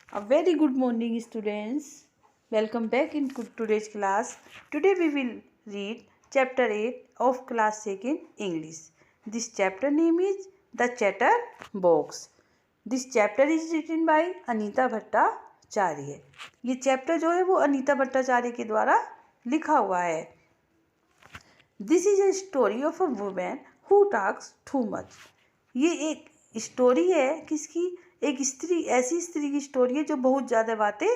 A very good morning, students. Welcome back in today's class. Today we will read chapter 8 of class 2nd English. This chapter name is The Chatter Box. This chapter is written by Anita Bhattacharya. ये chapter जो है वो अनीता भट्टाचार्य के द्वारा लिखा हुआ है. This is a story of a woman who talks too much. ये एक स्टोरी है किसकी? एक स्त्री, ऐसी स्त्री की स्टोरी है जो बहुत ज़्यादा बातें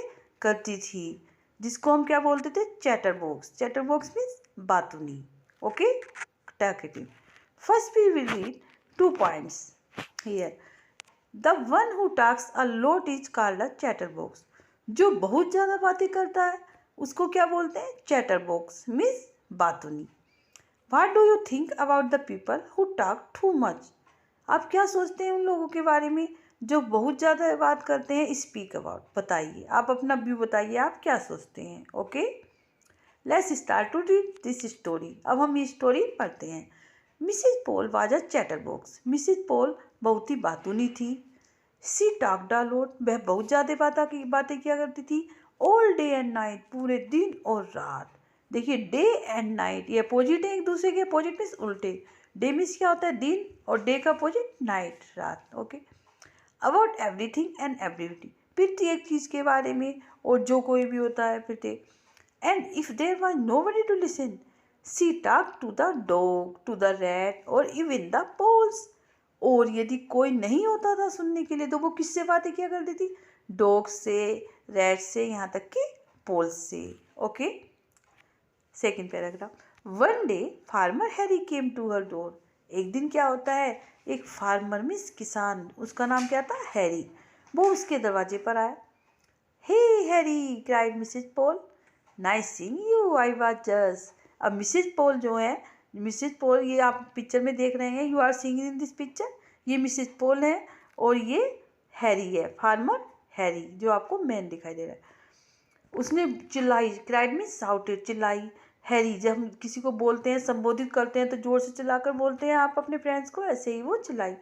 करती थी, जिसको हम क्या बोलते थे? Chatterbox. Chatterbox means बातूनी. Okay, talkative. First we will read 2 points here. The one who talks a lot is called a chatterbox. जो बहुत ज़्यादा बातें करता है उसको क्या बोलते हैं? चैटर बॉक्स मीन्स बातूनी. What do you think about the people who talk too much? आप क्या सोचते हैं उन लोगों के बारे में जो बहुत ज़्यादा बात करते हैं? स्पीक अबाउट, बताइए, आप अपना व्यू बताइए, आप क्या सोचते हैं. Okay, let's start to read this story. अब हम ये स्टोरी पढ़ते हैं. Mrs Paul was a chatterbox. Mrs Paul बहुत ही बातूनी थी. She talked a lot. वह बहुत ज़्यादा बातें किया करती थी. ऑल डे एंड नाइट, पूरे दिन और रात. देखिए, डे एंड नाइट ये अपोजिट है एक दूसरे के. अपोजिट मीन्स उल्टे. डे मीन्स क्या होता है? दिन, और डे का अपोजिट नाइट, रात. Okay, about everything and everybody, प्रत्येक चीज़ के बारे में और जो कोई भी होता है प्रत्येक. And if there was nobody to listen, she talk to the dog, to the rat और इवन द पोल्स. और यदि कोई नहीं होता था सुनने के लिए तो वो किससे बातें किया करती थी? डॉग से, रैट से, यहाँ तक कि पोल्स से. Okay, second paragraph. One day farmer Harry came to her door. एक दिन क्या होता है? एक फार्मर मीन्स किसान, उसका नाम क्या था? हैरी. वो उसके दरवाजे पर आया. Hey Harry, cried Mrs Paul. Nice seeing you, I was just. अब मिसेज पॉल जो है, मिसेज पॉल ये आप पिक्चर में देख रहे हैं, you are seeing in this picture. ये मिसेज पॉल है और ये हैरी है, फार्मर हैरी, जो आपको मैन दिखाई दे रहा है. उसने चिल्लाई. क्राइड मीन्स शाउटेड, चिल्लाई. हैरी, जब हम किसी को बोलते हैं, संबोधित करते हैं तो जोर से चिल्लाकर बोलते हैं आप अपने फ्रेंड्स को, ऐसे ही वो चिल्लाई.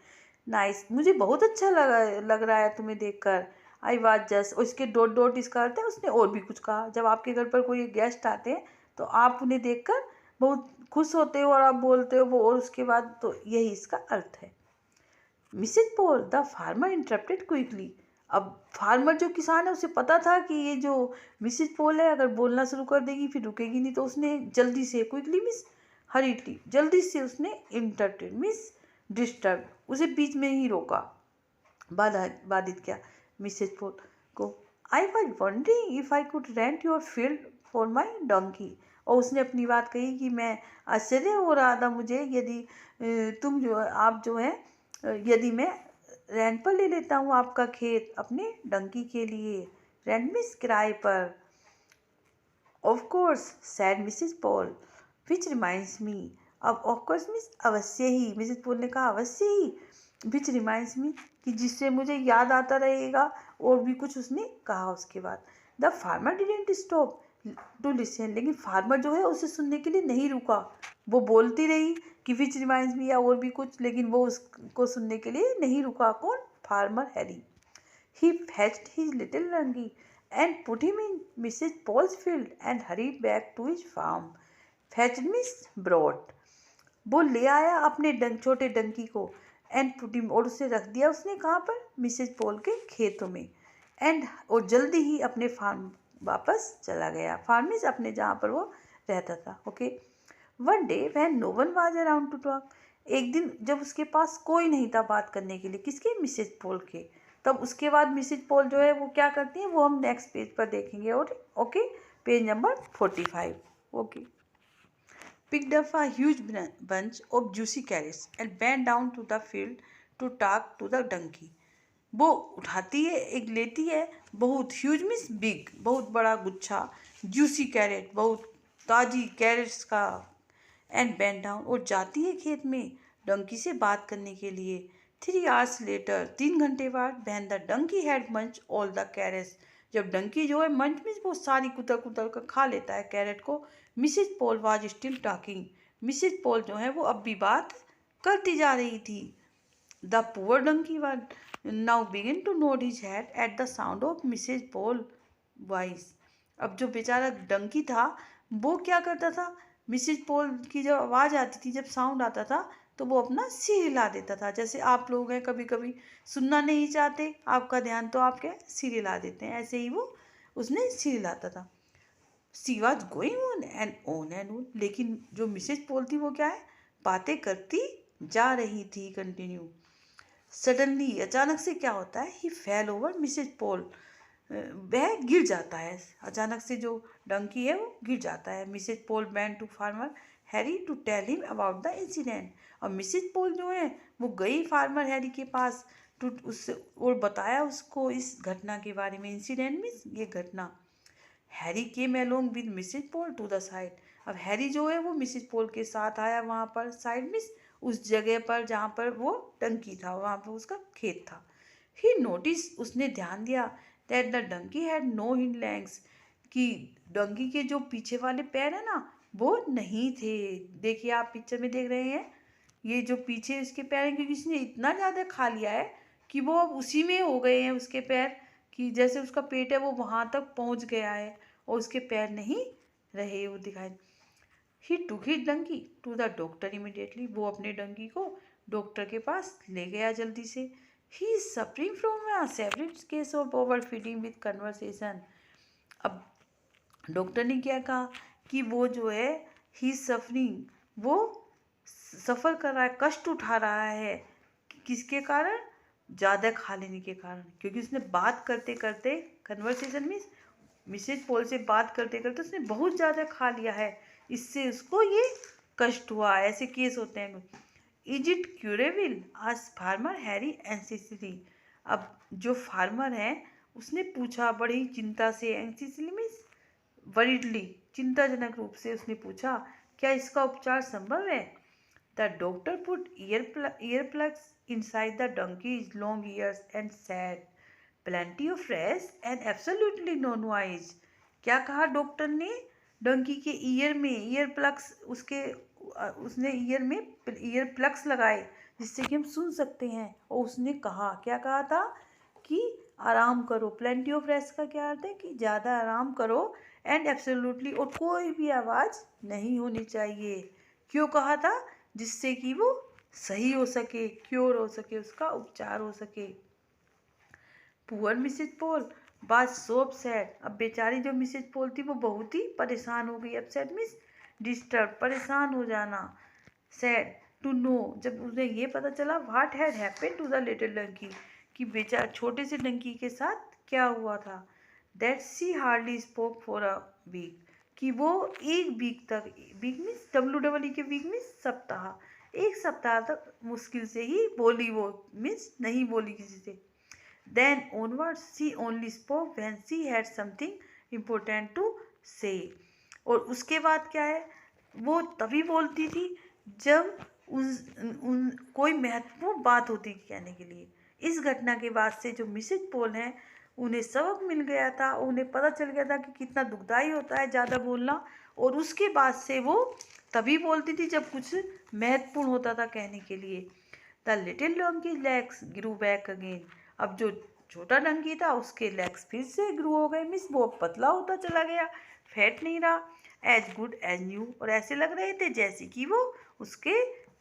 नाइस, मुझे बहुत अच्छा लग रहा है तुम्हें देखकर. आई वाज जस्ट, और इसके डॉट डॉट इसका अर्थ है उसने और भी कुछ कहा. जब आपके घर पर कोई गेस्ट आते हैं तो आप उन्हें देखकर बहुत खुश होते हो और आप बोलते हो वो, और उसके बाद, तो यही इसका अर्थ है. Mrs Paul, the farmer interrupted quickly. अब फार्मर जो किसान है उसे पता था कि ये जो मिसेज पॉल है अगर बोलना शुरू कर देगी फिर रुकेगी नहीं, तो उसने जल्दी से, क्विकली मीन्स हरीटली, जल्दी से उसने इंटरप्टेड मीन्स डिस्टर्ब, उसे बीच में ही रोका, बाधित किया मिसेज पॉल को. I was wondering if I could rent your field for my donkey. और उसने अपनी बात कही कि मैं आश्चर्य हो रहा था मुझे, यदि तुम जो, आप जो है, यदि मैं रेंट पर ले लेता हूँ आपका खेत अपने डंकी के लिए. रेंट मीन्स किराए पर. Of course, said Mrs Paul, which reminds me. अब ऑफ कोर्स मीन्स अवश्य ही, मिसेज पॉल ने कहा अवश्य ही. विच रिमाइंड्स मी, कि जिससे मुझे याद आता रहेगा. और भी कुछ उसने कहा उसके बाद. The farmer didn't stop to listen. लेकिन फार्मर जो है उसे सुनने के लिए नहीं रुका. वो बोलती रही कि विच रिमाइंड्स मी या और भी कुछ, लेकिन वो उसको सुनने के लिए नहीं रुका. कौन? Farmer Harry. He fetched his little donkey and put him in Mrs. Paul's field and hurried back to his farm. Fetched means brought. वो ले आया अपने छोटे डंकी को, एंड पुट हिम, और उसे रख दिया उसने कहाँ पर? मिसेज पॉल के खेतों में. एंड, और जल्दी ही अपने फार्म वापस चला गया. फार्म मीन्स अपने जहाँ पर वो रहता था. Okay. One day when no one was around to talk. एक दिन जब उसके पास कोई नहीं था बात करने के लिए. किसके? मिसेज पॉल के. तब उसके बाद मिसेज पॉल जो है वो क्या करती है, वो हम नेक्स्ट पेज पर देखेंगे. और okay, page number 45. Okay. picked up a huge bunch of juicy carrots and went down to the field to talk to the donkey. वो उठाती है, एक लेती है बहुत, ह्यूज मीन्स बिग, बहुत बड़ा गुच्छा, जूसी कैरेट, बहुत ताज़ी कैरेट्स का. एंड बेंड डाउन, और जाती है खेत में डंकी से बात करने के लिए. 3 hours लेटर, 3 घंटे बाद, वैन द डंकी हैड मंच ऑल द कैरेट्स. जब डंकी जो है, मंच मीन्स बहुत सारी कुतर कुतर कर खा लेता है कैरेट को. Mrs Paul was still talking. Mrs Paul जो है वो अब भी बात करती जा रही थी. The poor donkey was now began to nod his head at the sound of Mrs. Paul voice. अब जो बेचारा डंकी था वो क्या करता था, मिसेज पॉल की जब आवाज़ आती थी, जब साउंड आता था, तो वो अपना सिर हिला देता था। जैसे आप लोग हैं कभी कभी सुनना नहीं चाहते आपका ध्यान, तो आप क्या सिर हिला देते हैं, ऐसे ही वो उसने सिर हिलाता था। She was going on and on and on, लेकिन जो मिसेज पॉल थी वो क्या है, बातें करती जा रही थी, कंटिन्यू। सडनली अचानक से क्या होता है, ही फेल ओवर मिसेज पॉल, वह गिर जाता है। अचानक से जो डंकी है वो गिर जाता है। Mrs Paul ran to farmer Harry to tell him about the incident. और मिसेज पॉल जो है वो गई फार्मर हैरी के पास टू उससे और बताया उसको इस घटना के बारे में। इंसिडेंट मीन्स ये घटना। Harry came along with Mrs Paul to the side. अब हैरी जो है वो मिसेज पॉल के साथ आया वहाँ पर, साइड मीन्स उस जगह पर जहाँ पर वो डंकी था, वहाँ पर उसका खेत था। ही नोटिस, उसने ध्यान दिया, that the donkey had no hind legs, कि डंकी के जो पीछे वाले पैर है ना वो नहीं थे। देखिए आप पिक्चर में देख रहे हैं, ये जो पीछे उसके पैर हैं, क्योंकि इसने इतना ज़्यादा खा लिया है कि वो अब उसी में हो गए हैं उसके पैर, कि जैसे उसका पेट है वो वहाँ तक पहुँच गया है और उसके पैर नहीं रहे, वो दिखाई। He took his donkey to the doctor immediately, वो अपने डंकी को डॉक्टर के पास ले गया जल्दी से। He is suffering from a sewerage case of over feeding with conversation. अब डॉक्टर ने क्या कहा कि वो जो है ही सफरिंग, वो सफ़र कर रहा है, कष्ट उठा रहा है, किसके कारण, ज़्यादा खा लेने के कारण। क्योंकि उसने बात करते करते, कन्वर्सेशन में मिसेज पॉल से बात करते करते उसने बहुत ज़्यादा खा लिया है, इससे उसको ये कष्ट हुआ। ऐसे केस होते हैं। इज इट क्यूरेबल, आज फार्मर हैरी एंसिसली। अब जो फार्मर है उसने पूछा बड़ी चिंता से, एंसिसली मीन्स वरीडली, चिंताजनक रूप से उसने पूछा, क्या इसका उपचार संभव है। The doctor put ear plugs inside the donkey's long ears and said, plenty of rest and absolutely no noise. क्या कहा डॉक्टर ने, डंकी के ईयर में ईयर प्लग्स, उसने ईयर में ईयर प्लग्स लगाए जिससे कि हम सुन सकते हैं। और उसने कहा, क्या कहा था, कि आराम करो। प्लेंटी ऑफ रेस्ट का क्या अर्थ है, कि ज़्यादा आराम करो, एंड एब्सोल्युटली, और कोई भी आवाज़ नहीं होनी चाहिए। क्यों कहा था, जिससे कि वो सही हो सके, क्योर हो सके, उसका उपचार हो सके। पुअर मिसेज पॉल बात सो अपसेट। अब बेचारी जो मिसेज पॉल थी वो बहुत ही परेशान हो गई। अपसेट मीन्स डिस्टर्ब, परेशान हो जाना। सैड टू नो, जब उसे ये पता चला, what had happened to the little donkey, कि बेचारा छोटे से डंकी के साथ क्या हुआ था। That she hardly spoke for a week, कि वो एक वीक तक, वीक मीन्स WEE के वीक मीन्स सप्ताह, एक सप्ताह तक मुश्किल से ही बोली, वो मीन्स नहीं बोली किसी से। Then onwards she only spoke when she had something important to say. और उसके बाद क्या है, वो तभी बोलती थी जब उन कोई महत्वपूर्ण बात होती थी कहने के लिए। इस घटना के बाद से जो मिसेज पॉल हैं उन्हें सबक मिल गया था, उन्हें पता चल गया था कि कितना दुखदाई होता है ज़्यादा बोलना। और उसके बाद से वो तभी बोलती थी जब कुछ महत्वपूर्ण होता था कहने के लिए। The little donkey legs grew back again. अब जो छोटा डंकी था उसके लेग्स फिर से ग्रू हो गए, मीन्स वो पतला होता चला गया, फैट नहीं रहा। एज गुड एज न्यू, और ऐसे लग रहे थे जैसे कि वो उसके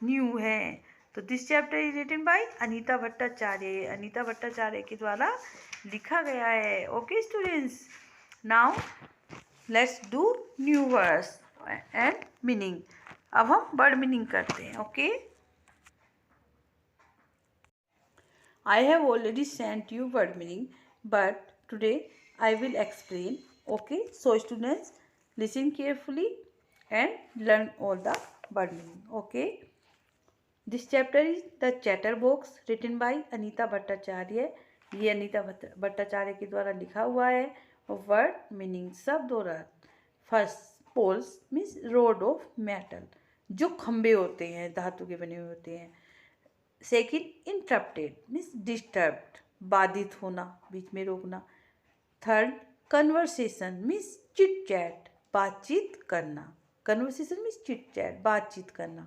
न्यू हैं। तो this chapter is written by Anita Bhattacharya, Anita Bhattacharya के द्वारा लिखा गया है। Okay students, now let's do new words and meaning. अब हम वर्ड मीनिंग करते हैं। Okay, I have already sent you word meaning, but today I will explain. Okay, so students, listen carefully and learn all the word meaning. Okay, this chapter is the Chatterbox, written by Anita Bhattacharya. ये अनीता भट्टाचार्य के द्वारा लिखा हुआ है। Word meaning, शब्द और अर्थ। First, poles means rod of metal, जो खंबे होते हैं धातु के बने हुए होते हैं। सेकेंड, इंटरप्टेड मीन्स डिस्टर्ब्ड, बाधित होना, बीच में रोकना। Third, conversation means chit chat, बातचीत करना। कन्वर्सेशन मीन्स चिट चैट, बातचीत करना।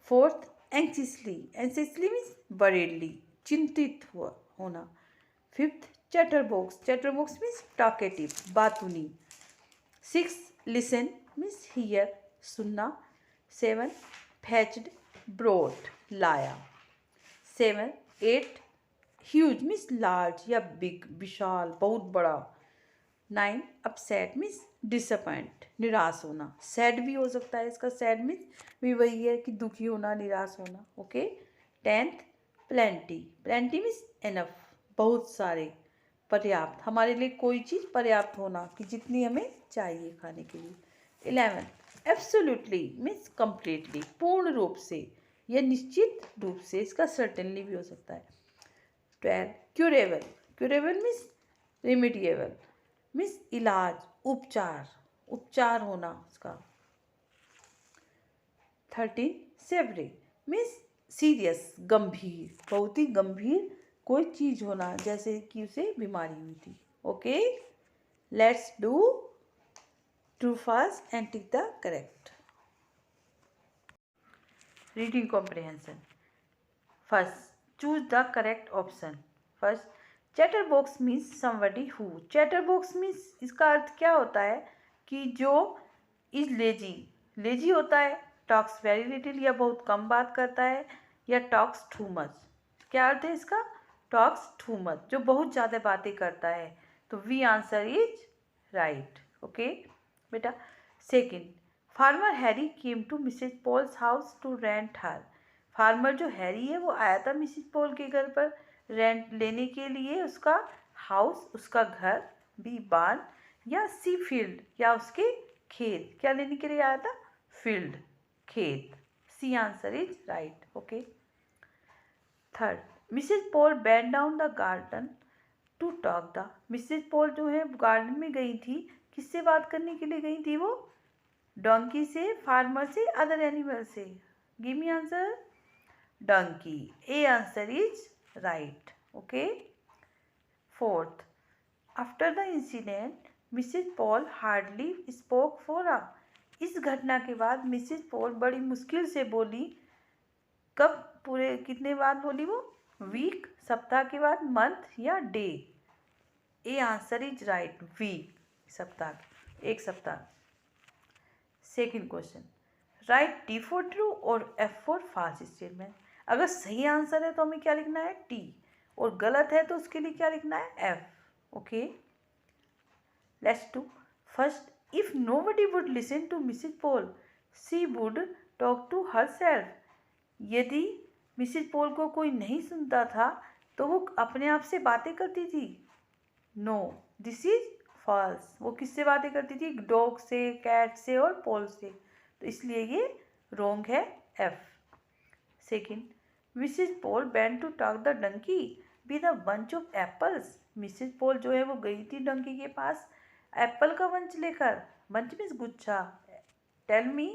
फोर्थ, एंक्सियसली मीन्स बरेडली, चिंतित हुआ होना। फिफ्थ, चैटरबॉक्स मीन्स टॉकेटिव, बातूनी। सिक्स, लिसन मीन्स हियर, सुनना। सेवन, फैच्ड, ब्रोट, लाया। Seven, eight, huge means large या बिग, विशाल, बहुत बड़ा। नाइन, अपसेट मीन्स डिसअपॉइंट, निराश होना। सैड भी हो सकता है इसका, सैड मीन्स भी वही है कि दुखी होना, निराश होना। Okay. Tenth, plenty means enough, बहुत सारे, पर्याप्त, हमारे लिए कोई चीज़ पर्याप्त होना कि जितनी हमें चाहिए खाने के लिए। 11, एब्सोल्युटली मीन्स कंप्लीटली, पूर्ण रूप से या निश्चित रूप से, इसका सर्टेनली भी हो सकता है। 12, क्यूरेबल मीन्स रिमेडिएबल, मीन्स इलाज, उपचार होना उसका। 13, सेवरी मीन्स सीरियस, गंभीर, बहुत ही गंभीर कोई चीज़ होना, जैसे कि उसे बीमारी हुई थी। Okay, let's do true first and tick the correct. Reading comprehension. First, choose the correct option. First, chatterbox means somebody who. Chatterbox means इसका अर्थ क्या होता है कि जो इज लेजी होता है, टॉक्स वेरी लिटिल या बहुत कम बात करता है, या टॉक्स टू मच। क्या अर्थ है इसका? टॉक्स टू मच, जो बहुत ज़्यादा बातें करता है। तो the answer is right. Okay बेटा। Second, farmer Harry came to Mrs Paul's house to rent her. Farmer जो हैरी है वो आया था मिसेज पॉल के घर पर रेंट लेने के लिए उसका हाउस, उसका घर, बी बार्न, या सी फील्ड या उसके खेत। क्या लेने के लिए आया था? फील्ड, खेत। C answer is right. Okay. Third, Mrs Paul bent down the garden to talk the. Mrs Paul जो है गार्डन में गई थी, किससे बात करने के लिए गई थी वो? डोंकी से, फार्मर से, अदर एनिमल से। Give me answer. Donkey. A answer is right. Okay. Fourth, after the incident Mrs Paul hardly spoke for a. इस घटना के बाद मिसेज पॉल बड़ी मुश्किल से बोली। कब? पूरे कितने बाद बोली वो? वीक, सप्ताह के बाद, मंथ या day. A answer is right, week, सप्ताह, एक सप्ताह। Second question, write T for true और एफ फॉर फॉल्स स्टेटमेंट। अगर सही आंसर है तो हमें क्या लिखना है? टी, और गलत है तो उसके लिए क्या लिखना है? F. Okay, let's do. First, if nobody would listen to Mrs Paul she would talk to herself. यदि मिसेज पॉल को कोई नहीं सुनता था तो वो अपने आप से बातें करती थी। No, this is false. वो किससे बातें करती थी? डॉग से, कैट से और पॉल से। तो इसलिए ये रॉन्ग है, F. Second, Mrs Paul went to talk the donkey with a bunch of apples. Mrs Paul जो है वो गई थी डंकी के पास एप्पल का बंच लेकर। बंच मीन्स गुच्छा। टेल मी,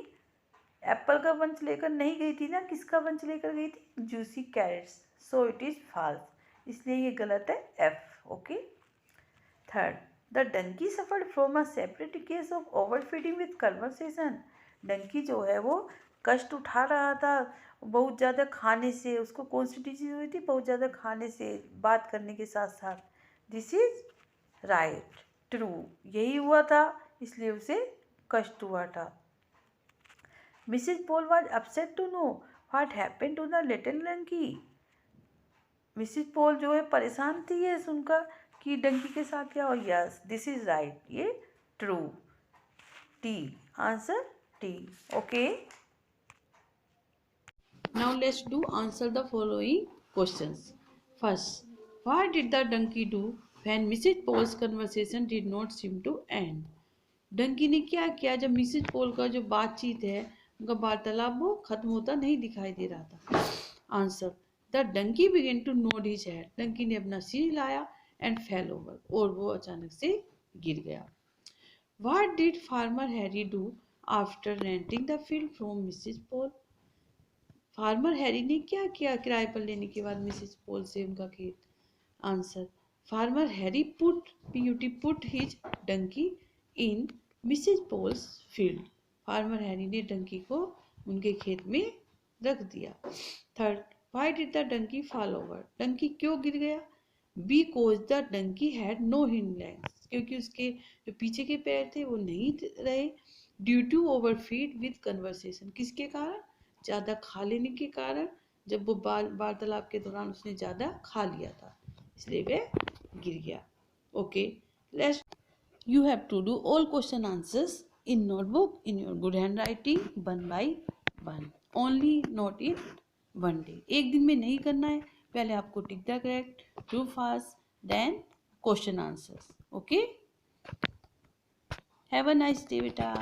एप्पल का बंच लेकर नहीं गई थी ना, किसका बंच लेकर गई थी? Juicy carrots. So it is false, इसलिए ये गलत है, F. Okay. Third, the donkey suffered from a separate case of over feeding with conversation. Donkey जो है वो कष्ट उठा रहा था बहुत ज़्यादा खाने से। उसको कौन सी डिजीज हुई थी? बहुत ज़्यादा खाने से, बात करने के साथ साथ। दिस इज राइट, ट्रू, यही हुआ था, इसलिए उसे कष्ट हुआ था। Mrs Paul was upset to know what happened to the little donkey. Mrs Paul जो है परेशान थी ये सुनकर कि डंकी के साथ क्या हो। यस, दिस इज राइट, ये true. T answer, T. Okay, now let's do answer the following questions. First, what did the donkey do when Mrs Paul's conversation did not seem to end. Donkey ने क्या किया जब Mrs Paul का जो बातचीत है, उनका वार्तालाप वो खत्म होता नहीं दिखाई दे रहा था। Answer, the donkey began to nod his head. Donkey ने अपना सिर हिलाया एंड फेल ओवर, और वो अचानक से गिर गया। What did farmer Harry do after renting the field from Mrs Paul. Farmer Harry ने क्या किया किराए पर लेने के बाद मिसेज पॉल से उनका खेत। Answer, farmer Harry put his donkey in Mrs Paul's field. Farmer Harry ने डंकी को उनके खेत में रख दिया। Third, why did the donkey fall over, donkey क्यों गिर गया? Because the donkey had no hind legs, क्योंकि उसके जो पीछे के पैर थे वो नहीं रहे। ड्यू टू ओवरफीड विद कन्वर्सेशन, किसके कारण? ज़्यादा खा लेने के कारण, जब वो वार्तालाप के दौरान उसने ज़्यादा खा लिया था, इसलिए वह गिर गया। Okay, let's you have to do all question answers in notebook in your good handwriting one by one, only not in one day। एक दिन में नहीं करना है, पहले आपको tick the correct, true fast, then question answers. Okay, have a nice day बेटा।